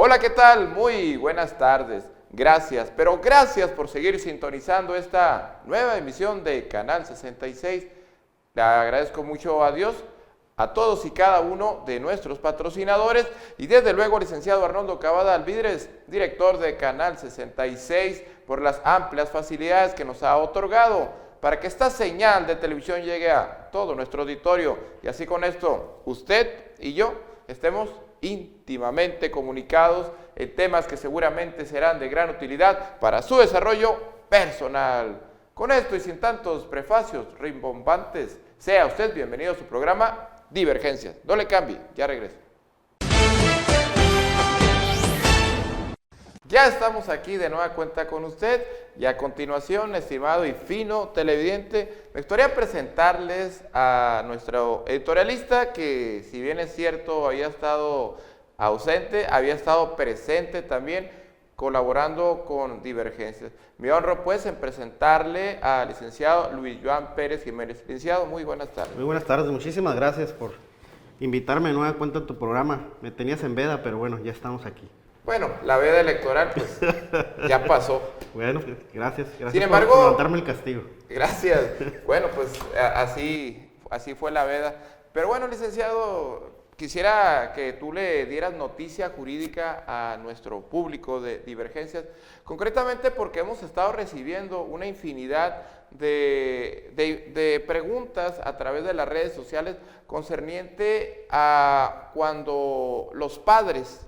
Hola, ¿qué tal? Muy buenas tardes. Gracias, pero gracias por seguir sintonizando esta nueva emisión de Canal 66. Le agradezco mucho a Dios, a todos y cada uno de nuestros patrocinadores y desde luego al licenciado Arnoldo Cavada Alvidres, director de Canal 66, por las amplias facilidades que nos ha otorgado para que esta señal de televisión llegue a todo nuestro auditorio y así con esto usted y yo estemos íntimamente comunicados en temas que seguramente serán de gran utilidad para su desarrollo personal. Con esto y sin tantos prefacios rimbombantes, sea usted bienvenido a su programa Divergencias. No le cambie, ya regreso. Ya estamos aquí de nueva cuenta con usted y a continuación, estimado y fino televidente, me gustaría presentarles a nuestro editorialista que, si bien es cierto, había estado ausente, había estado presente también colaborando con Divergencias. Me honro pues en presentarle al licenciado Luis Joan Pérez Jiménez. Licenciado, muy buenas tardes. Muy buenas tardes, muchísimas gracias por invitarme de nueva cuenta a tu programa. Me tenías en veda, pero bueno, ya estamos aquí. Bueno, la veda electoral pues ya pasó. Bueno, gracias Sin embargo, por levantarme el castigo. Gracias. Bueno, pues así fue la veda. Pero bueno, licenciado, quisiera que tú le dieras noticia jurídica a nuestro público de Divergencias, concretamente porque hemos estado recibiendo una infinidad de preguntas a través de las redes sociales concerniente a cuando los padres,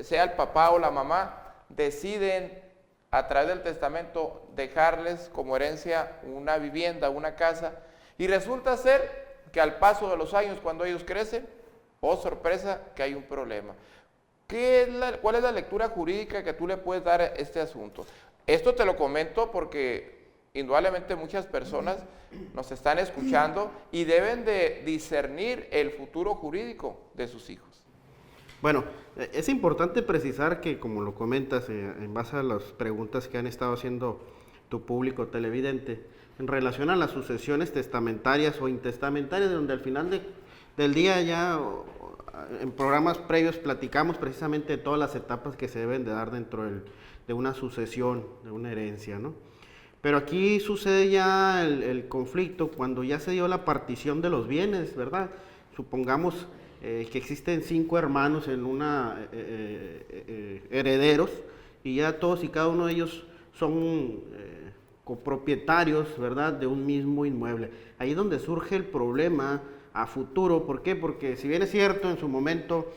sea el papá o la mamá, deciden a través del testamento dejarles como herencia una vivienda, una casa, y resulta ser que al paso de los años, cuando ellos crecen, oh sorpresa, que hay un problema. ¿Cuál es la lectura jurídica que tú le puedes dar a este asunto? Esto te lo comento porque indudablemente muchas personas nos están escuchando y deben de discernir el futuro jurídico de sus hijos. Bueno, es importante precisar que, como lo comentas, en base a las preguntas que han estado haciendo tu público televidente, en relación a las sucesiones testamentarias o intestamentarias, donde al final del día ya en programas previos platicamos precisamente de todas las etapas que se deben de dar dentro de una sucesión, de una herencia, ¿no? Pero aquí sucede ya el conflicto cuando ya se dio la partición de los bienes, ¿verdad? Supongamos que existen 5 hermanos en una herederos y ya todos y cada uno de ellos son copropietarios, ¿verdad?, de un mismo inmueble. Ahí es donde surge el problema a futuro. ¿Por qué? Porque si bien es cierto, en su momento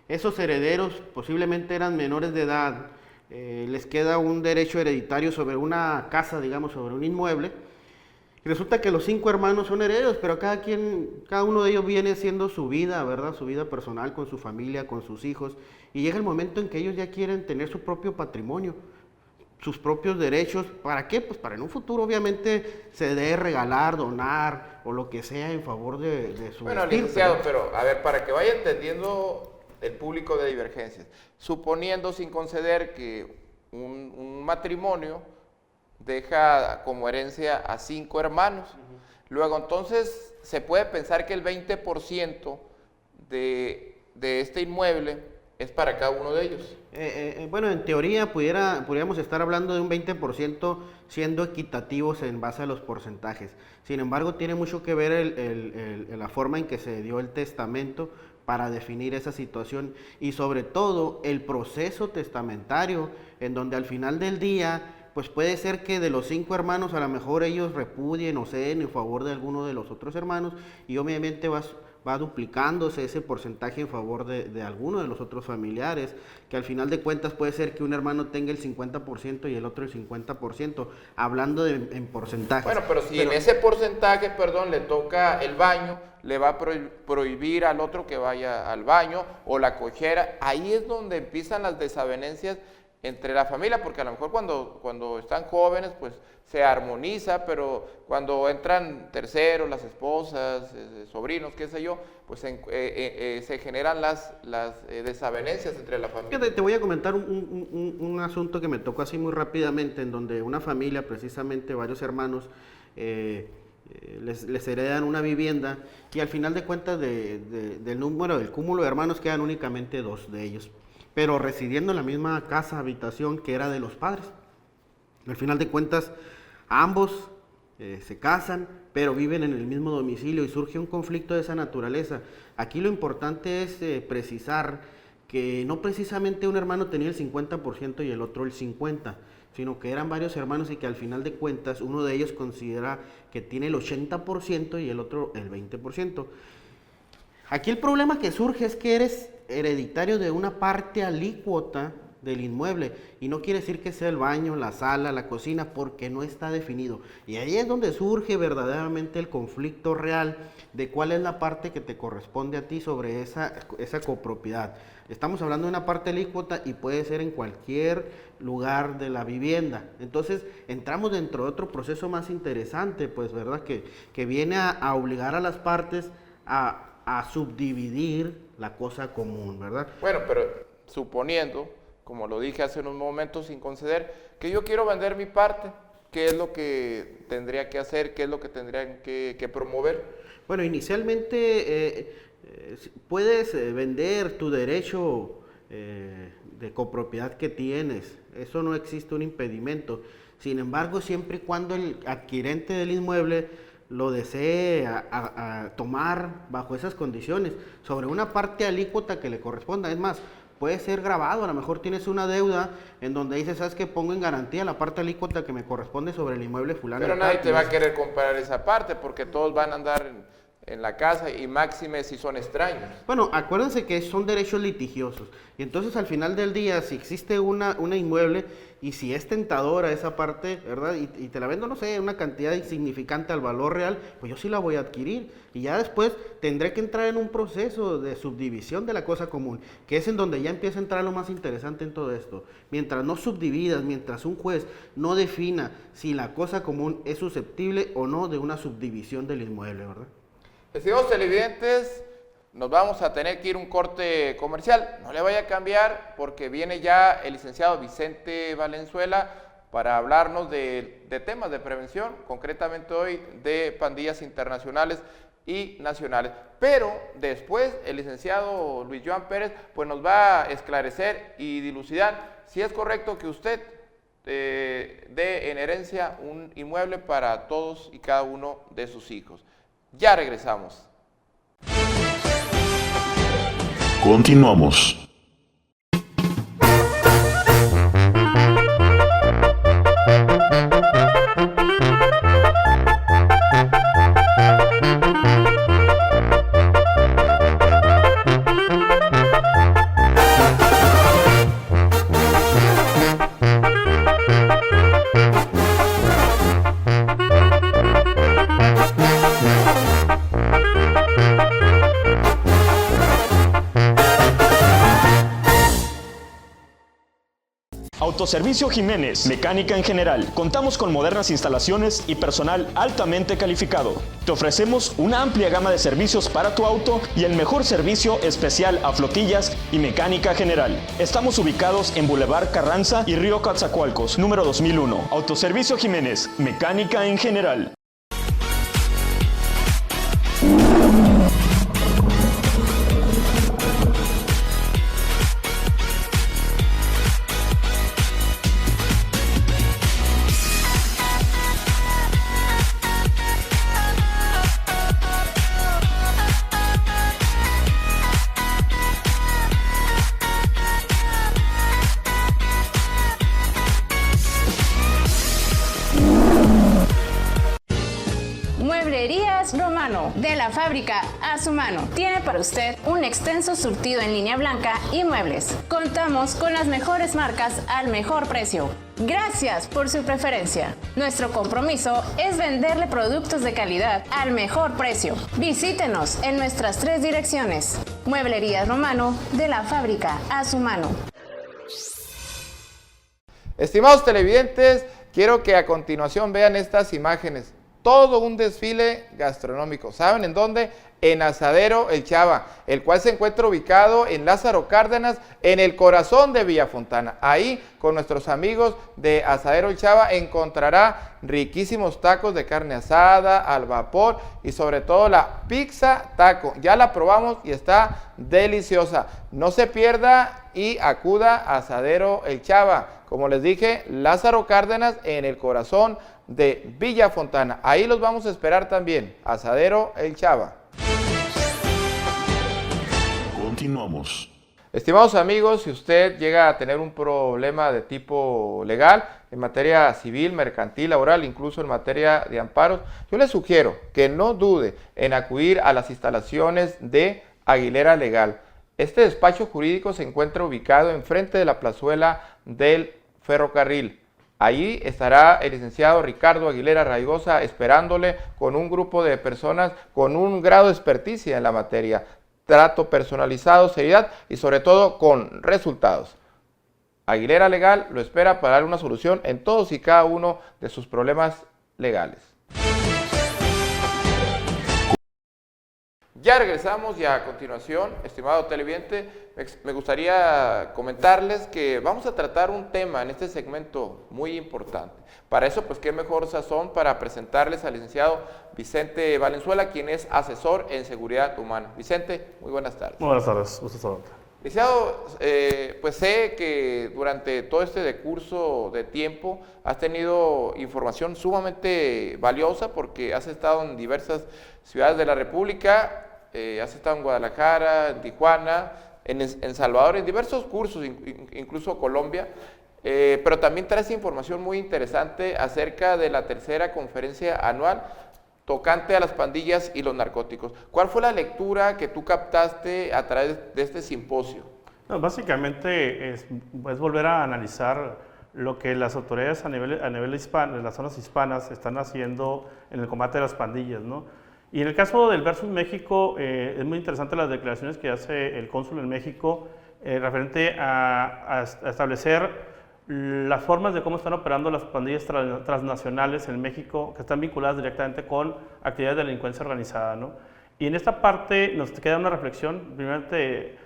esos herederos posiblemente eran menores de edad, les queda un derecho hereditario sobre una casa, digamos, sobre un inmueble. Resulta que los 5 hermanos son herederos, pero cada uno de ellos viene haciendo su vida, ¿verdad? Su vida personal, con su familia, con sus hijos. Y llega el momento en que ellos ya quieren tener su propio patrimonio, sus propios derechos. ¿Para qué? Pues para en un futuro, obviamente, se debe regalar, donar o lo que sea en favor de su Bueno, estirpe, licenciado, ¿no? pero a ver, para que vaya entendiendo el público de Divergencias, suponiendo sin conceder que un matrimonio deja como herencia a 5 hermanos. Luego, entonces, se puede pensar que el 20% de este inmueble es para cada uno de ellos. Bueno, en teoría pudiéramos estar hablando de un 20% siendo equitativos en base a los porcentajes. Sin embargo, tiene mucho que ver la forma en que se dio el testamento para definir esa situación y sobre todo el proceso testamentario, en donde al final del día pues puede ser que de los 5 hermanos a lo mejor ellos repudien o ceden en favor de alguno de los otros hermanos y obviamente va duplicándose ese porcentaje en favor de alguno de los otros familiares, que al final de cuentas puede ser que un hermano tenga el 50% y el otro el 50%, hablando en porcentajes. Bueno, pero si en ese porcentaje, perdón, le toca el baño, le va a prohibir al otro que vaya al baño o la cochera, ahí es donde empiezan las desavenencias entre la familia, porque a lo mejor cuando están jóvenes pues se armoniza, pero cuando entran terceros, las esposas, sobrinos, qué sé yo, pues se generan las desavenencias entre la familia. Te voy a comentar un asunto que me tocó así muy rápidamente, en donde una familia, precisamente varios hermanos, les heredan una vivienda y al final de cuentas del cúmulo de hermanos quedan únicamente 2 de ellos. pero residiendo en la misma casa, habitación que era de los padres. Al final de cuentas, ambos se casan, pero viven en el mismo domicilio y surge un conflicto de esa naturaleza. Aquí lo importante es precisar que no precisamente un hermano tenía el 50% y el otro el 50%, sino que eran varios hermanos y que al final de cuentas uno de ellos considera que tiene el 80% y el otro el 20%. Aquí el problema que surge es que eres hereditario de una parte alícuota del inmueble y no quiere decir que sea el baño, la sala, la cocina, porque no está definido. Y ahí es donde surge verdaderamente el conflicto real de cuál es la parte que te corresponde a ti sobre esa copropiedad. Estamos hablando de una parte alícuota y puede ser en cualquier lugar de la vivienda. Entonces entramos dentro de otro proceso más interesante, pues, ¿verdad? Que viene a obligar a las partes a subdividir la cosa común, ¿verdad? Bueno, pero suponiendo, como lo dije hace unos momentos sin conceder, que yo quiero vender mi parte, ¿qué es lo que tendría que hacer? ¿Qué es lo que tendrían que promover? Bueno, inicialmente puedes vender tu derecho de copropiedad que tienes, eso no existe un impedimento. Sin embargo, siempre y cuando el adquirente del inmueble lo desee a tomar bajo esas condiciones, sobre una parte alícuota que le corresponda. Es más, puede ser grabado, a lo mejor tienes una deuda en donde dices, ¿sabes qué? Pongo en garantía la parte alícuota que me corresponde sobre el inmueble fulano. Pero nadie te va a querer comprar esa parte porque todos van a andar en la casa y máxime si son extraños. Bueno, acuérdense que son derechos litigiosos y entonces al final del día, si existe una inmueble y si es tentadora esa parte, ¿verdad? Y te la vendo, no sé, una cantidad insignificante al valor real, pues yo sí la voy a adquirir y ya después tendré que entrar en un proceso de subdivisión de la cosa común, que es en donde ya empieza a entrar lo más interesante en todo esto. Mientras no subdividas, mientras un juez no defina si la cosa común es susceptible o no de una subdivisión del inmueble, ¿verdad? Estimados televidentes, nos vamos a tener que ir a un corte comercial. No le vaya a cambiar porque viene ya el licenciado Vicente Valenzuela para hablarnos de temas de prevención, concretamente hoy de pandillas internacionales y nacionales. Pero después el licenciado Luis Joan Pérez pues nos va a esclarecer y dilucidar si es correcto que usted dé en herencia un inmueble para todos y cada uno de sus hijos. Ya regresamos. Continuamos. Autoservicio Jiménez, mecánica en general. Contamos con modernas instalaciones y personal altamente calificado. Te ofrecemos una amplia gama de servicios para tu auto y el mejor servicio especial a flotillas y mecánica general. Estamos ubicados en Boulevard Carranza y Río Coatzacoalcos, número 2001. Autoservicio Jiménez, mecánica en general. Mueblerías Romano, de la fábrica a su mano. Tiene para usted un extenso surtido en línea blanca y muebles. Contamos con las mejores marcas al mejor precio. Gracias por su preferencia. Nuestro compromiso es venderle productos de calidad al mejor precio. Visítenos en nuestras 3 direcciones. Mueblerías Romano, de la fábrica a su mano. Estimados televidentes, quiero que a continuación vean estas imágenes. Todo un desfile gastronómico. ¿Saben en dónde? en Asadero El Chava, el cual se encuentra ubicado en Lázaro Cárdenas, en el corazón de Villafontana. Ahí, con nuestros amigos de Asadero El Chava, encontrará riquísimos tacos de carne asada, al vapor y sobre todo la pizza taco. Ya la probamos y está deliciosa. No se pierda y acuda a Asadero El Chava. Como les dije, Lázaro Cárdenas, en el corazón de Villafontana. Ahí los vamos a esperar también. Asadero El Chava. Continuamos. Estimados amigos, si usted llega a tener un problema de tipo legal, en materia civil, mercantil, laboral, incluso en materia de amparos, yo le sugiero que no dude en acudir a las instalaciones de Aguilera Legal. Este despacho jurídico se encuentra ubicado enfrente de la plazuela del ferrocarril. Allí estará el licenciado Ricardo Aguilera Raigosa esperándole con un grupo de personas con un grado de experticia en la materia, trato personalizado, seriedad y sobre todo con resultados. Aguilera Legal lo espera para dar una solución en todos y cada uno de sus problemas legales. Ya regresamos y a continuación, estimado televidente, me gustaría comentarles que vamos a tratar un tema en este segmento muy importante. Para eso, pues qué mejor sazón para presentarles al licenciado Vicente Valenzuela, quien es asesor en seguridad humana. Vicente, muy buenas tardes. Muy buenas tardes, gusto saludarte. Licenciado, pues sé que durante todo este decurso de tiempo has tenido información sumamente valiosa porque has estado en diversas ciudades de la República, has estado en Guadalajara, en Tijuana, en Salvador, en diversos cursos, incluso Colombia, pero también traes información muy interesante acerca de la tercera conferencia anual tocante a las pandillas y los narcóticos. ¿Cuál fue la lectura que tú captaste a través de este simposio? No, básicamente es volver a analizar lo que las autoridades a nivel hispano, en las zonas hispanas, están haciendo en el combate de las pandillas, ¿no? Y en el caso del Versus México, es muy interesante las declaraciones que hace el cónsul en México referente a establecer las formas de cómo están operando las pandillas transnacionales en México, que están vinculadas directamente con actividades de delincuencia organizada, ¿no? Y en esta parte nos queda una reflexión. Primeramente,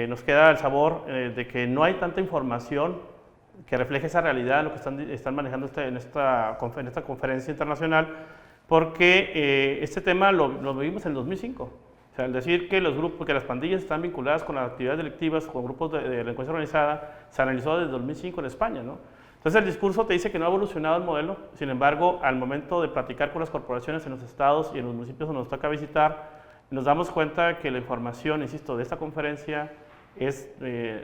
nos queda el sabor de que no hay tanta información que refleje esa realidad en lo que están manejando en esta conferencia internacional, porque este tema lo vivimos en el 2005. O sea, al decir que que las pandillas están vinculadas con las actividades delictivas, con grupos de delincuencia organizada, se analizó desde 2005 en España, ¿no? Entonces el discurso te dice que no ha evolucionado el modelo, sin embargo, al momento de platicar con las corporaciones en los estados y en los municipios donde nos toca visitar, nos damos cuenta que la información, insisto, de esta conferencia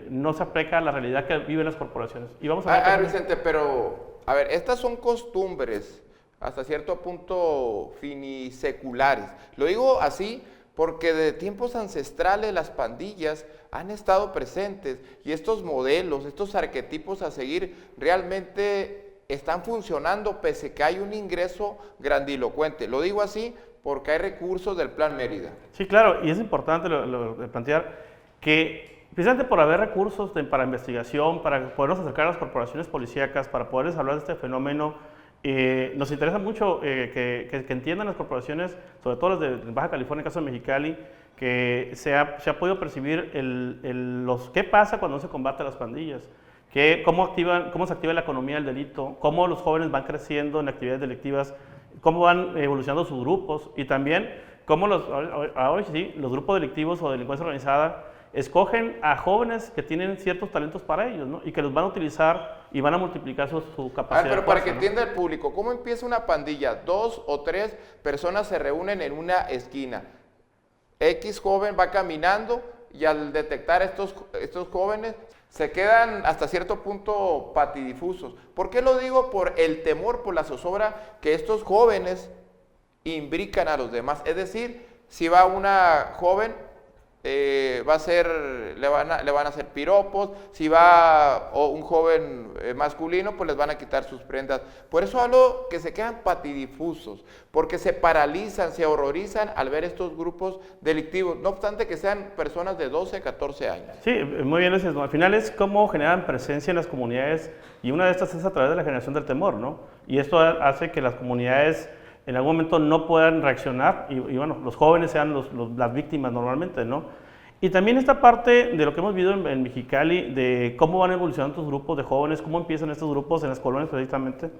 no se aplica a la realidad que viven las corporaciones. Y vamos a ver Vicente, pero, a ver, estas son costumbres hasta cierto punto finiseculares. Lo digo así porque de tiempos ancestrales las pandillas han estado presentes y estos modelos, estos arquetipos a seguir realmente están funcionando pese a que hay un ingreso grandilocuente. Lo digo así porque hay recursos del Plan Mérida. Sí, claro, y es importante lo de plantear que precisamente por haber recursos para investigación, para podernos acercar a las corporaciones policíacas, para poderles hablar de este fenómeno, nos interesa mucho que entiendan las corporaciones, sobre todo las de Baja California, en el caso de Mexicali, que se ha podido percibir qué pasa cuando se combate a las pandillas, cómo se activa la economía del delito, cómo los jóvenes van creciendo en actividades delictivas, cómo van evolucionando sus grupos y también cómo los grupos delictivos o de delincuencia organizada escogen a jóvenes que tienen ciertos talentos para ellos, ¿no? Y que los van a utilizar y van a multiplicar su capacidad. Pero para que entienda el público, ¿cómo empieza una pandilla? 2 o 3 personas se reúnen en una esquina. X joven va caminando y al detectar estos jóvenes se quedan hasta cierto punto patidifusos. ¿Por qué lo digo? Por el temor, por la zozobra que estos jóvenes imbrican a los demás. Es decir, si va una joven, le van a hacer piropos. Si va un joven masculino, pues les van a quitar sus prendas. Por eso hablo que se quedan patidifusos, porque se paralizan, se horrorizan al ver estos grupos delictivos, no obstante que sean personas de 12, 14 años. Sí, muy bien, ¿no? Al final es cómo generan presencia en las comunidades y una de estas es a través de la generación del temor, ¿no? Y esto hace que las comunidades en algún momento no puedan reaccionar y bueno, los jóvenes sean las víctimas normalmente, ¿no? Y también esta parte de lo que hemos vivido en Mexicali, de cómo van evolucionando estos grupos de jóvenes, cómo empiezan estos grupos en las colonias precisamente,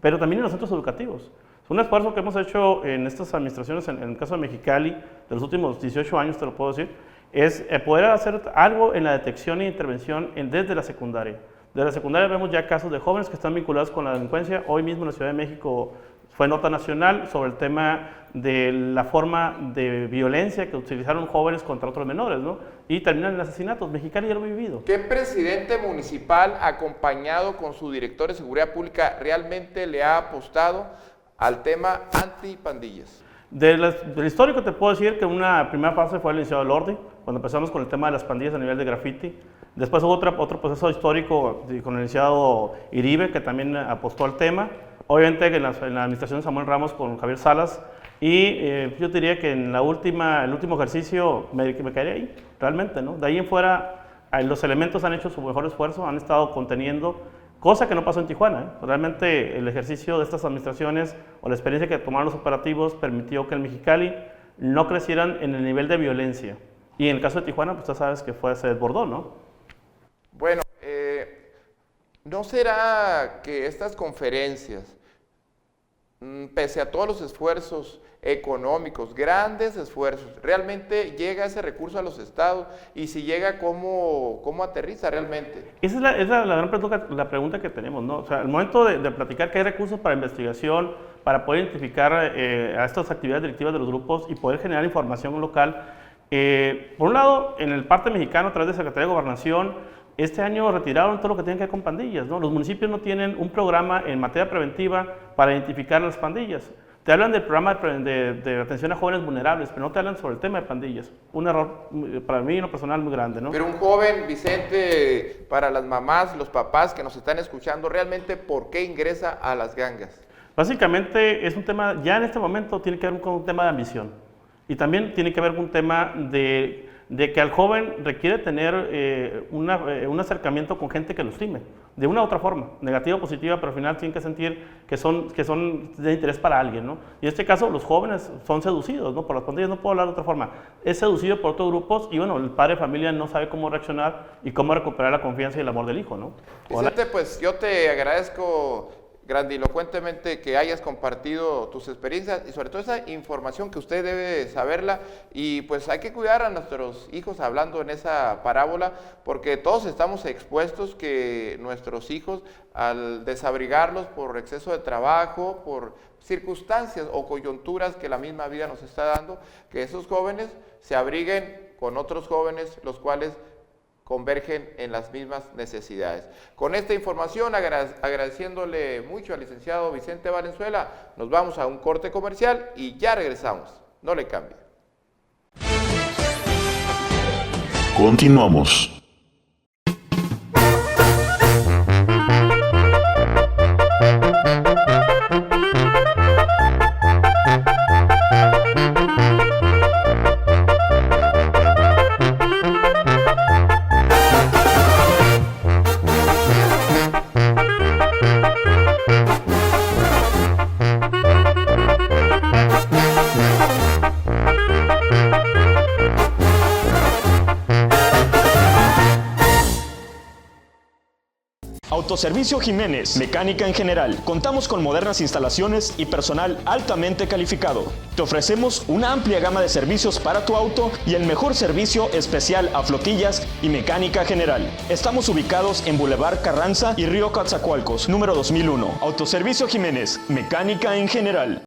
pero también en los centros educativos. Es un esfuerzo que hemos hecho en estas administraciones, en el caso de Mexicali, de los últimos 18 años, te lo puedo decir, es poder hacer algo en la detección e intervención desde la secundaria. Desde la secundaria vemos ya casos de jóvenes que están vinculados con la delincuencia. Hoy mismo en la Ciudad de México fue nota nacional sobre el tema de la forma de violencia que utilizaron jóvenes contra otros menores, ¿no? Y terminan en asesinatos. Mexicali ya lo ha vivido. ¿Qué presidente municipal, acompañado con su director de seguridad pública, realmente le ha apostado al tema antipandillas? Del histórico te puedo decir que una primera fase fue el licenciado Elordi, cuando empezamos con el tema de las pandillas a nivel de graffiti. Después hubo otro proceso histórico con el licenciado Iribe, que también apostó al tema. Obviamente en la administración de Samuel Ramos con Javier Salas. Y yo diría que en el último ejercicio me caeré ahí, realmente, ¿no? De ahí en fuera, los elementos han hecho su mejor esfuerzo, han estado conteniendo, cosa que no pasó en Tijuana, ¿eh? Realmente el ejercicio de estas administraciones o la experiencia que tomaron los operativos permitió que en Mexicali no crecieran en el nivel de violencia. Y en el caso de Tijuana, pues tú sabes que se desbordó, ¿no? Bueno, ¿no será que estas conferencias, pese a todos los esfuerzos económicos, grandes esfuerzos, realmente llega ese recurso a los estados? Y si llega, ¿cómo aterriza realmente? Esa es la gran pregunta que tenemos, ¿no? O sea, al momento de platicar que hay recursos para investigación, para poder identificar a estas actividades delictivas de los grupos y poder generar información local, por un lado, en el parte mexicano, a través de Secretaría de Gobernación, este año retiraron todo lo que tiene que ver con pandillas, ¿no? Los municipios no tienen un programa en materia preventiva para identificar las pandillas. Te hablan del programa de atención a jóvenes vulnerables, pero no te hablan sobre el tema de pandillas. Un error para mí, en lo personal, muy grande, ¿no? Pero un joven, Vicente, para las mamás, los papás que nos están escuchando, realmente, ¿por qué ingresa a las gangas? Básicamente es un tema, ya en este momento tiene que ver con un tema de ambición. Y también tiene que ver con un tema de que al joven requiere tener un acercamiento con gente que lo estime, de una u otra forma, negativa o positiva, pero al final tienen que sentir que son de interés para alguien, ¿no? Y en este caso los jóvenes son seducidos, ¿no? Por las pandillas, no puedo hablar de otra forma, es seducido por otros grupos y bueno, el padre de familia no sabe cómo reaccionar y cómo recuperar la confianza y el amor del hijo, ¿no? Vicente, pues yo te agradezco grandilocuentemente que hayas compartido tus experiencias y sobre todo esa información que usted debe saberla, y pues hay que cuidar a nuestros hijos, hablando en esa parábola, porque todos estamos expuestos que nuestros hijos, al desabrigarlos por exceso de trabajo, por circunstancias o coyunturas que la misma vida nos está dando, que esos jóvenes se abriguen con otros jóvenes, los cuales convergen en las mismas necesidades. Con esta información, agradeciéndole mucho al licenciado Vicente Valenzuela, nos vamos a un corte comercial y ya regresamos. No le cambie. Continuamos. Autoservicio Jiménez, mecánica en general. Contamos con modernas instalaciones y personal altamente calificado. Te ofrecemos una amplia gama de servicios para tu auto y el mejor servicio especial a flotillas y mecánica general. Estamos ubicados en Boulevard Carranza y Río Coatzacoalcos, número 2001. Autoservicio Jiménez, mecánica en general.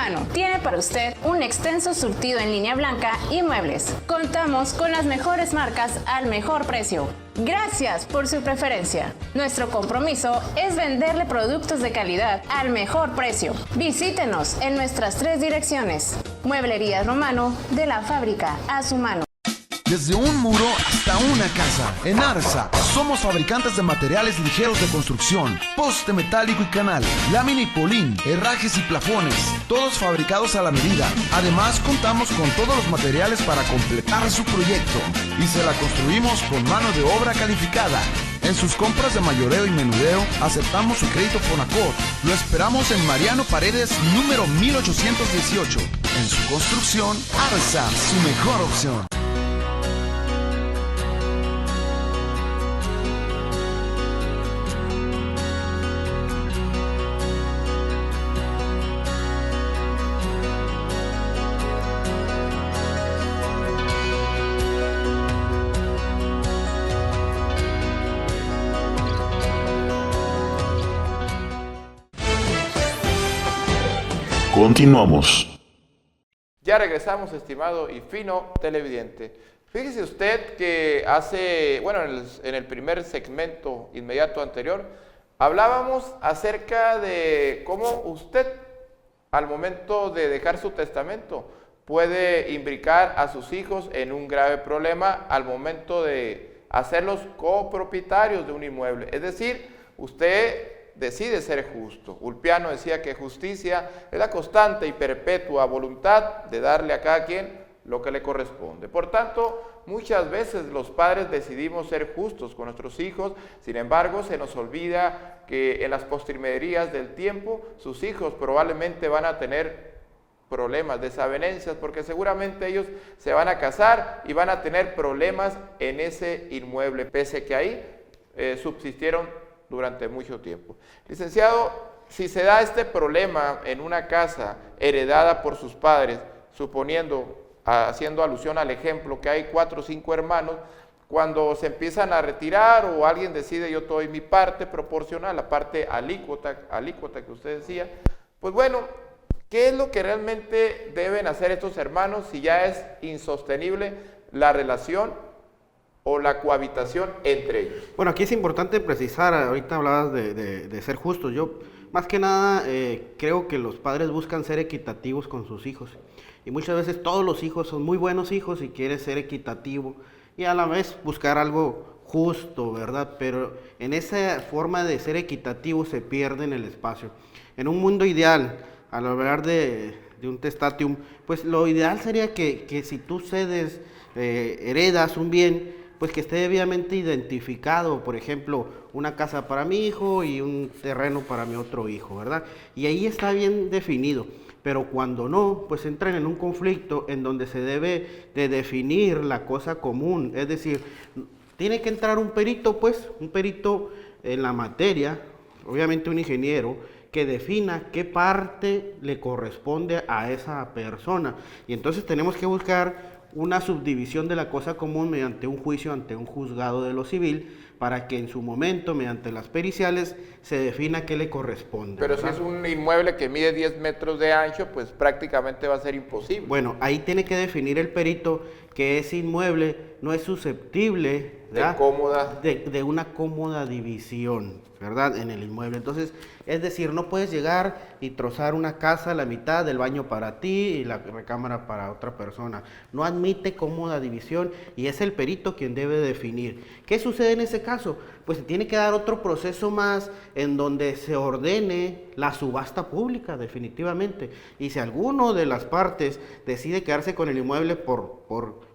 Mano tiene para usted un extenso surtido en línea blanca y muebles. Contamos con las mejores marcas al mejor precio. Gracias por su preferencia. Nuestro compromiso es venderle productos de calidad al mejor precio. Visítenos en nuestras 3 direcciones. Mueblerías Romano, de la fábrica a su mano. Desde un muro hasta una casa. En Arsa somos fabricantes de materiales ligeros de construcción, poste metálico y canal, lámina y polín, herrajes y plafones, todos fabricados a la medida. Además contamos con todos los materiales para completar su proyecto y se la construimos con mano de obra calificada. En sus compras de mayoreo y menudeo aceptamos su crédito Fonacot. Lo esperamos en Mariano Paredes, número 1818. En su construcción, Arsa, su mejor opción. Continuamos. Ya regresamos, estimado y fino televidente. Fíjese usted que hace, bueno, en el primer segmento inmediato anterior, hablábamos acerca de cómo usted, al momento de dejar su testamento, puede imbricar a sus hijos en un grave problema al momento de hacerlos copropietarios de un inmueble. Es decir, usted decide ser justo. Ulpiano decía que justicia es la constante y perpetua voluntad de darle a cada quien lo que le corresponde. Por tanto, muchas veces los padres decidimos ser justos con nuestros hijos, sin embargo, se nos olvida que en las postrimerías del tiempo, sus hijos probablemente van a tener problemas, desavenencias, porque seguramente ellos se van a casar y van a tener problemas en ese inmueble, pese que ahí subsistieron durante mucho tiempo. Licenciado, si se da este problema en una casa heredada por sus padres, suponiendo, haciendo alusión al ejemplo que hay 4 o 5 hermanos, cuando se empiezan a retirar o alguien decide yo doy mi parte proporcional, la parte alícuota que usted decía, pues bueno, ¿qué es lo que realmente deben hacer estos hermanos si ya es insostenible la relación o la cohabitación entre ellos? Bueno, aquí es importante precisar, ahorita hablabas de ser justos. Yo, más que nada, creo que los padres buscan ser equitativos con sus hijos. Y muchas veces todos los hijos son muy buenos hijos y quieren ser equitativo y a la vez buscar algo justo, ¿verdad? Pero en esa forma de ser equitativo se pierde en el espacio. En un mundo ideal, al hablar de un testatium, pues lo ideal sería que si tú cedes, heredas un bien, pues que esté debidamente identificado, por ejemplo, una casa para mi hijo y un terreno para mi otro hijo, ¿verdad? Y ahí está bien definido, pero cuando no, pues entran en un conflicto en donde se debe de definir la cosa común, es decir, tiene que entrar un perito, pues, un perito en la materia, obviamente un ingeniero, que defina qué parte le corresponde a esa persona, y entonces tenemos que buscar una subdivisión de la cosa común mediante un juicio ante un juzgado de lo civil para que en su momento, mediante las periciales, se defina qué le corresponde. Pero ¿verdad? si es un inmueble que mide 10 metros de ancho, pues prácticamente va a ser imposible. Bueno, ahí tiene que definir el perito que ese inmueble no es susceptible, ¿verdad?, de una cómoda división, ¿verdad?, en el inmueble. Entonces, es decir, no puedes llegar y trozar una casa a la mitad, del baño para ti y la recámara para otra persona. No admite cómoda división y es el perito quien debe definir. ¿Qué sucede en ese caso? Pues se tiene que dar otro proceso más en donde se ordene la subasta pública, definitivamente. Y si alguno de las partes decide quedarse con el inmueble por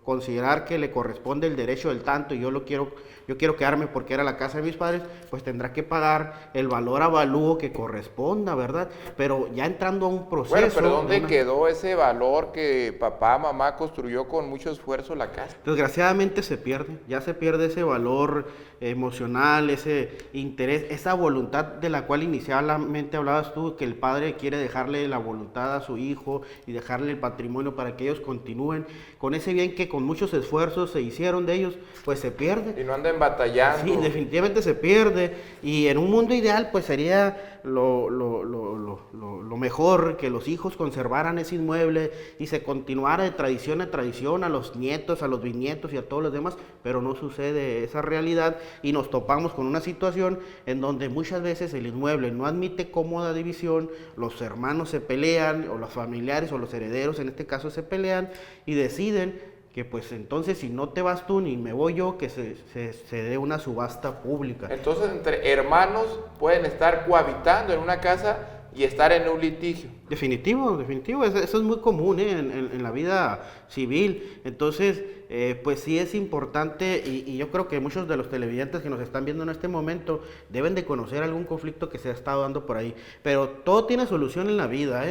considerar que le corresponde el derecho del tanto y yo quiero quedarme porque era la casa de mis padres, pues tendrá que pagar el valor avalúo que corresponda, ¿verdad? Pero ya entrando a un proceso... Bueno, pero ¿dónde quedó ese valor que papá, mamá construyó con mucho esfuerzo la casa? Desgraciadamente se pierde, ya se pierde ese valor emocional, ese interés, esa voluntad de la cual inicialmente hablabas tú, que el padre quiere dejarle la voluntad a su hijo y dejarle el patrimonio para que ellos continúen con ese bien que con muchos esfuerzos se hicieron de ellos, pues se pierde. Y no anden batallando. Sí, definitivamente se pierde. Y en un mundo ideal, pues sería lo mejor que los hijos conservaran ese inmueble y se continuara de tradición a tradición a los nietos, a los bisnietos y a todos los demás, pero no sucede esa realidad y nos topamos con una situación en donde muchas veces el inmueble no admite cómoda división, los hermanos se pelean, o los familiares o los herederos en este caso se pelean y deciden que pues entonces si no te vas tú ni me voy yo, que se dé una subasta pública. Entonces entre hermanos pueden estar cohabitando en una casa y estar en un litigio. Definitivo, eso es muy común en la vida civil. Entonces, pues sí es importante y yo creo que muchos de los televidentes que nos están viendo en este momento deben de conocer algún conflicto que se ha estado dando por ahí. Pero todo tiene solución en la vida,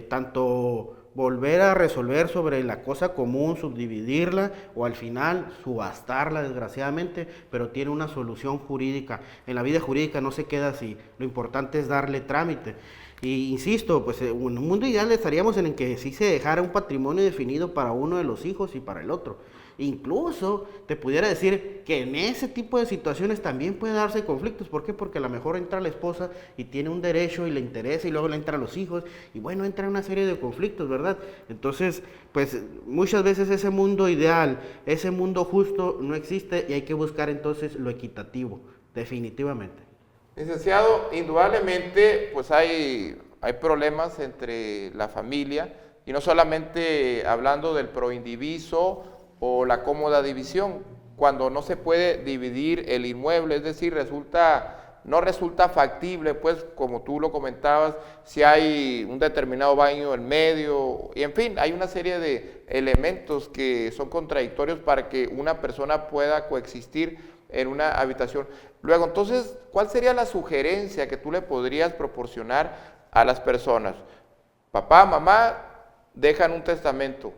tanto volver a resolver sobre la cosa común, subdividirla o al final subastarla desgraciadamente, pero tiene una solución jurídica. En la vida jurídica no se queda así, lo importante es darle trámite. Y insisto, pues en un mundo ideal estaríamos en el que sí se dejara un patrimonio definido para uno de los hijos y para el otro. Incluso te pudiera decir que en ese tipo de situaciones también puede darse conflictos. ¿Por qué? Porque a lo mejor entra la esposa y tiene un derecho y le interesa y luego le entran los hijos y bueno, entra una serie de conflictos, ¿verdad? Entonces, pues muchas veces ese mundo ideal, ese mundo justo no existe y hay que buscar entonces lo equitativo, definitivamente. Licenciado, indudablemente pues hay problemas entre la familia y no solamente hablando del proindiviso o la cómoda división, cuando no se puede dividir el inmueble, es decir, no resulta factible, pues como tú lo comentabas, si hay un determinado baño en medio, y en fin, hay una serie de elementos que son contradictorios para que una persona pueda coexistir en una habitación. Luego, entonces, ¿cuál sería la sugerencia que tú le podrías proporcionar a las personas? Papá, mamá, dejan un testamento.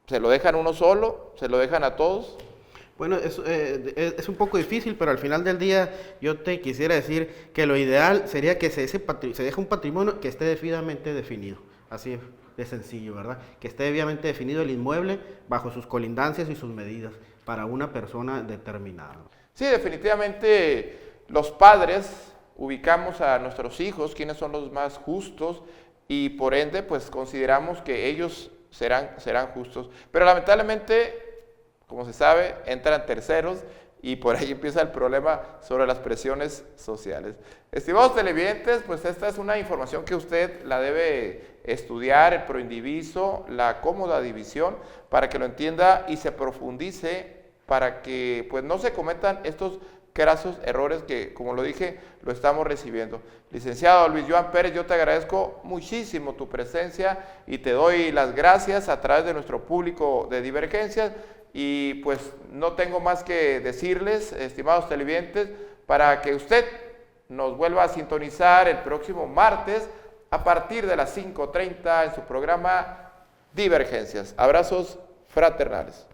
¿Se lo dejan uno solo? ¿Se lo dejan a todos? Bueno, es un poco difícil, pero al final del día yo te quisiera decir que lo ideal sería que se deje un patrimonio que esté debidamente definido. Así de sencillo, ¿verdad? Que esté debidamente definido el inmueble bajo sus colindancias y sus medidas para una persona determinada. Sí, definitivamente los padres ubicamos a nuestros hijos, quienes son los más justos, y por ende, pues consideramos que ellos serán justos. Pero lamentablemente, como se sabe, entran terceros y por ahí empieza el problema sobre las presiones sociales. Estimados televidentes, pues esta es una información que usted la debe estudiar, el proindiviso, la cómoda división, para que lo entienda y se profundice, para que pues no se cometan estos grasos errores que, como lo dije, lo estamos recibiendo. Licenciado Luis Joan Pérez, yo te agradezco muchísimo tu presencia y te doy las gracias a través de nuestro público de Divergencias. Y pues no tengo más que decirles, estimados televidentes, para que usted nos vuelva a sintonizar el próximo martes a partir de las 5:30 en su programa Divergencias. Abrazos fraternales.